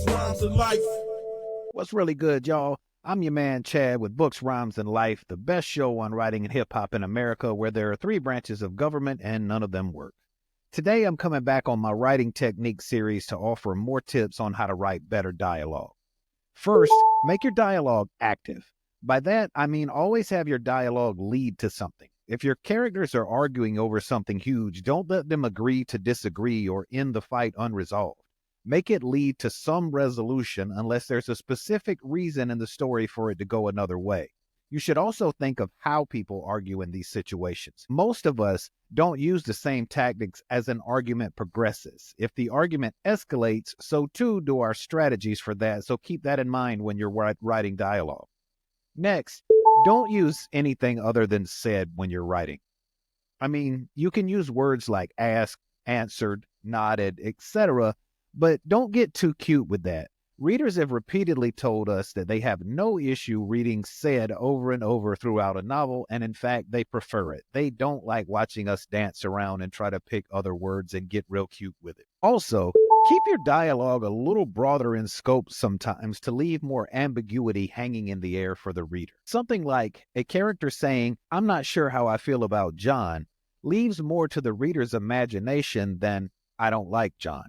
Rhymes, and Life. What's really good, y'all? I'm your man Chad with Books, Rhymes, and Life, the best show on writing and hip-hop in America where there are three branches of government and none of them work. Today, I'm coming back on my writing technique series to offer more tips on how to write better dialogue. First, make your dialogue active. By that, I mean always have your dialogue lead to something. If your characters are arguing over something huge, don't let them agree to disagree or end the fight unresolved. Make it lead to some resolution unless there's a specific reason in the story for it to go another way. You should also think of how people argue in these situations. Most of us don't use the same tactics as an argument progresses. If the argument escalates, so too do our strategies for that, so keep that in mind when you're writing dialogue. Next, don't use anything other than said when you're writing. I mean, you can use words like asked, answered, nodded, etc., but don't get too cute with that. Readers have repeatedly told us that they have no issue reading said over and over throughout a novel, and in fact, they prefer it. They don't like watching us dance around and try to pick other words and get real cute with it. Also, keep your dialogue a little broader in scope sometimes to leave more ambiguity hanging in the air for the reader. Something like a character saying, "I'm not sure how I feel about John," leaves more to the reader's imagination than "I don't like John."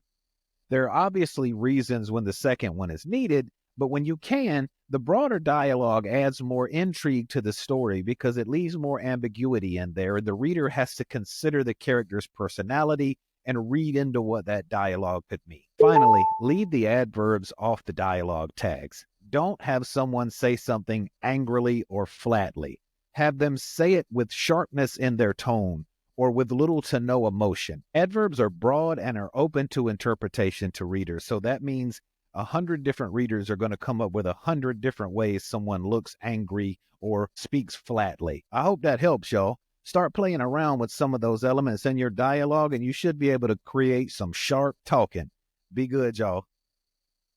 There are obviously reasons when the second one is needed, but when you can, the broader dialogue adds more intrigue to the story because it leaves more ambiguity in there, and the reader has to consider the character's personality and read into what that dialogue could mean. Finally, leave the adverbs off the dialogue tags. Don't have someone say something angrily or flatly. Have them say it with sharpness in their tone, or with little to no emotion. Adverbs are broad and are open to interpretation to readers, so that means 100 different readers are going to come up with 100 different ways someone looks angry or speaks flatly. I hope that helps, y'all. Start playing around with some of those elements in your dialogue, and you should be able to create some sharp talking. Be good, y'all.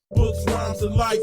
Books, Rhymes, and Life.